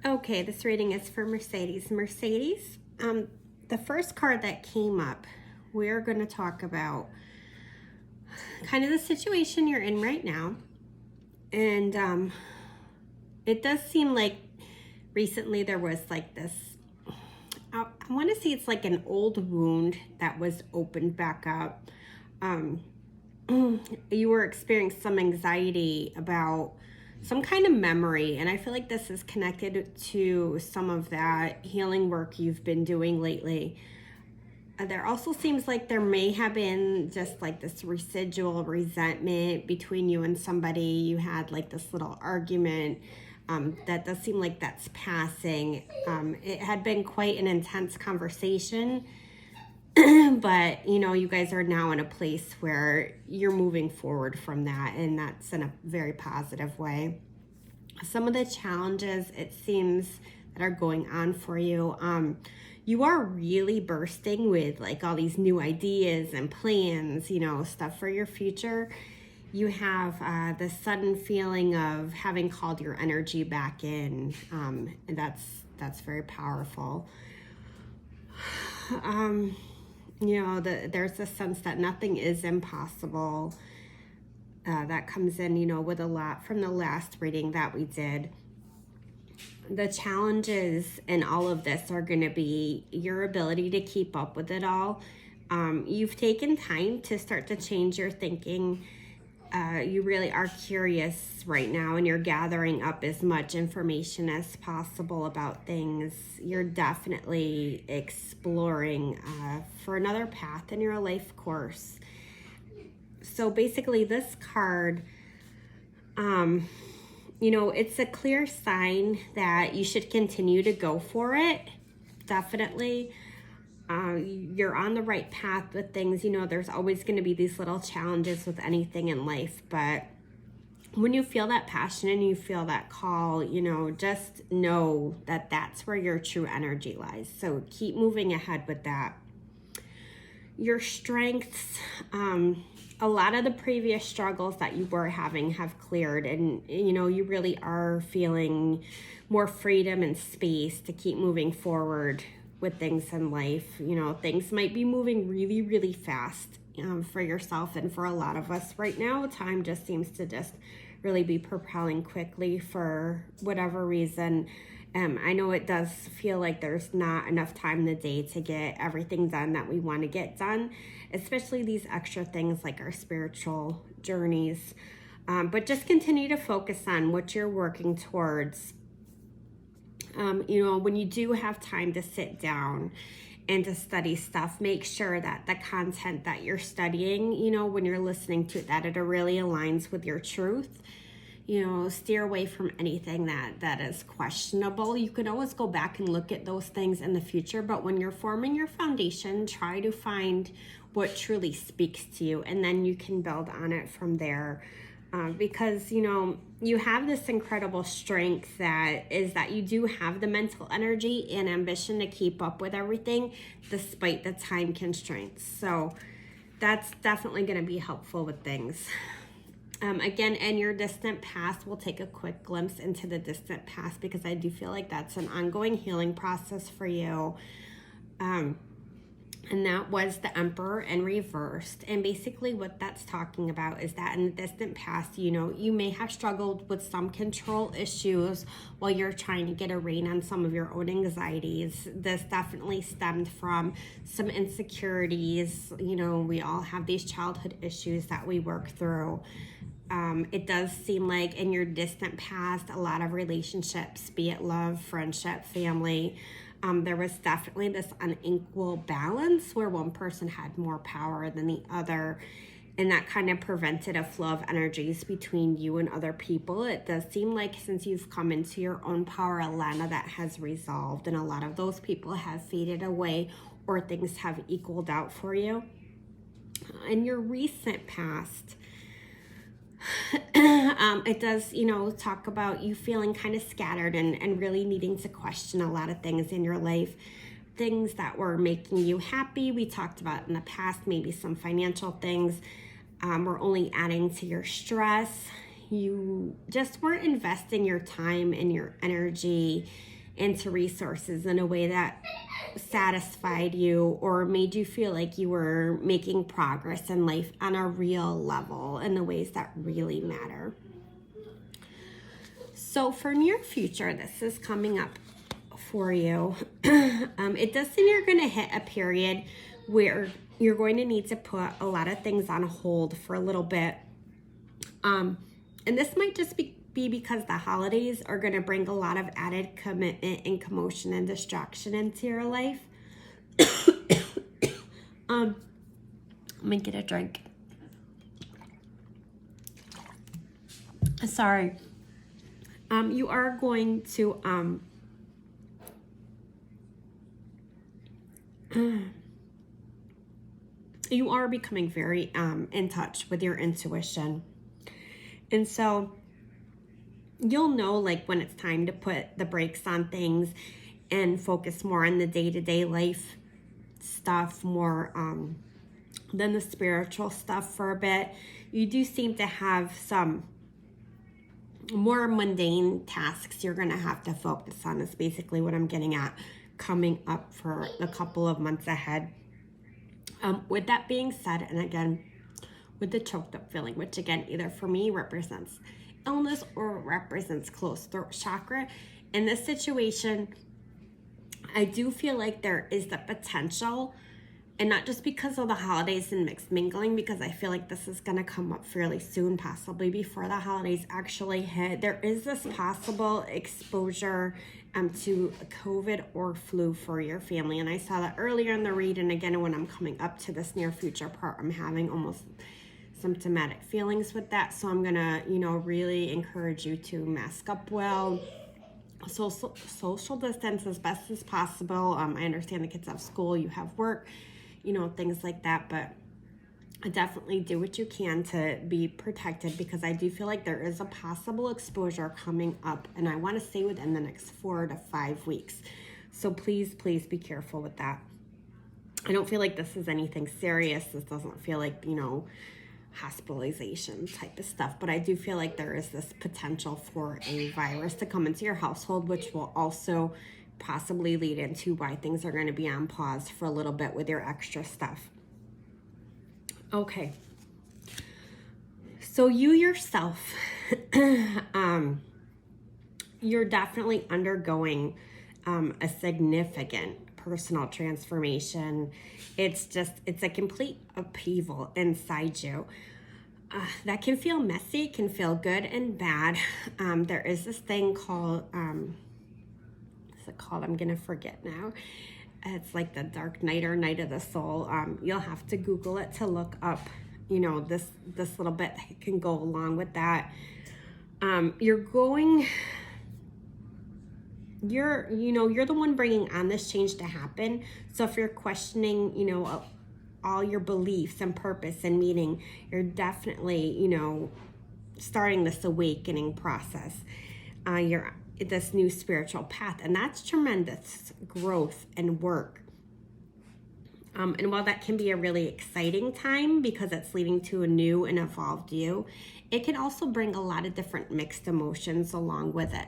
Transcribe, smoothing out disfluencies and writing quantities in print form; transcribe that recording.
Okay, this reading is for Mercedes. Mercedes, the first card that came up, we're going to talk about kind of the situation you're in right now. And it does seem like recently there was like this, I want to say it's like an old wound that was opened back up. You were experiencing some anxiety about some kind of memory, and I feel like this is connected to some of that healing work you've been doing lately. There also seems like there may have been just like this residual resentment between you and somebody. You had like this little argument. That does seem like that's passing. It had been quite an intense conversation, but you guys are now in a place where you're moving forward from that, and that's in a very positive way. Some of the challenges it seems that are going on for you, you are really bursting with like all these new ideas and plans, stuff for your future. You have this sudden feeling of having called your energy back in, and that's very powerful. There's a sense that nothing is impossible. That comes in, with a lot from the last reading that we did. The challenges in all of this are going to be your ability to keep up with it all. You've taken time to start to change your thinking. You really are curious right now, and you're gathering up as much information as possible about things. You're definitely exploring for another path in your life course. So basically this card, it's a clear sign that you should continue to go for it. Definitely. You're on the right path with things. There's always going to be these little challenges with anything in life, but when you feel that passion and you feel that call, just know that that's where your true energy lies. So keep moving ahead with that. Your strengths, a lot of the previous struggles that you were having have cleared, and you really are feeling more freedom and space to keep moving forward with things in life. Things might be moving really, really fast for yourself and for a lot of us right now. Time just seems to just really be propelling quickly for whatever reason. I know it does feel like there's not enough time in the day to get everything done that we want to get done, especially these extra things like our spiritual journeys. But just continue to focus on what you're working towards. When you do have time to sit down and to study stuff, make sure that the content that you're studying, when you're listening to it, that it really aligns with your truth. Steer away from anything that is questionable. You can always go back and look at those things in the future, but when you're forming your foundation, try to find what truly speaks to you, and then you can build on it from there. Because you have this incredible strength that you do have the mental energy and ambition to keep up with everything despite the time constraints. So that's definitely going to be helpful with things. Again, in your distant past, we'll take a quick glimpse into the distant past because I do feel like that's an ongoing healing process for you. And that was the Emperor in reversed. And basically what that's talking about is that in the distant past, you may have struggled with some control issues while you're trying to get a rein on some of your own anxieties. This definitely stemmed from some insecurities. We all have these childhood issues that we work through. It does seem like in your distant past, a lot of relationships, be it love, friendship, family, there was definitely this unequal balance where one person had more power than the other, and that kind of prevented a flow of energies between you and other people. It does seem like since you've come into your own power, Alana, that has resolved, and a lot of those people have faded away or things have equaled out for you. In your recent past, it does, talk about you feeling kind of scattered and really needing to question a lot of things in your life. Things that were making you happy, we talked about in the past, maybe some financial things were only adding to your stress. You just weren't investing your time and your energy into resources in a way that satisfied you or made you feel like you were making progress in life on a real level in the ways that really matter. So for near future, this is coming up for you. It does seem you're going to hit a period where you're going to need to put a lot of things on hold for a little bit. And this might just be because the holidays are going to bring a lot of added commitment and commotion and distraction into your life. Let me get a drink. Sorry. You are going to you are becoming very in touch with your intuition. And so you'll know like when it's time to put the brakes on things and focus more on the day-to-day life stuff more than the spiritual stuff for a bit. You do seem to have some more mundane tasks you're going to have to focus on is basically what I'm getting at coming up for a couple of months ahead. With that being said, and again, with the choked up feeling, which again, either for me represents illness or represents closed throat chakra, in this situation, I do feel like there is the potential, and not just because of the holidays and mixed mingling, because I feel like this is going to come up fairly soon, possibly before the holidays actually hit. There is this possible exposure to COVID or flu for your family. And I saw that earlier in the read. And again, when I'm coming up to this near future part, I'm having almost symptomatic feelings with that. So I'm going to, really encourage you to mask up well. Social distance as best as possible. I understand the kids have school, you have work, things like that, but definitely do what you can to be protected, because I do feel like there is a possible exposure coming up, and I want to say within the next 4 to 5 weeks. So please be careful with that. I don't feel like this is anything serious. This doesn't feel like, hospitalization type of stuff, but I do feel like there is this potential for a virus to come into your household, which will also possibly lead into why things are going to be on pause for a little bit with your extra stuff. Okay. So you yourself, you're definitely undergoing a significant personal transformation. It's a complete upheaval inside you. That can feel messy, can feel good and bad. There is this thing called, what's it called? I'm going to forget now. It's like the Dark Night or Night of the Soul. You'll have to Google it to look up, this little bit that can go along with that. You're the one bringing on this change to happen. So if you're questioning, all your beliefs and purpose and meaning, you're definitely, starting this awakening process. You're this new spiritual path, and that's tremendous growth and work. And while that can be a really exciting time because it's leading to a new and evolved you, it can also bring a lot of different mixed emotions along with it.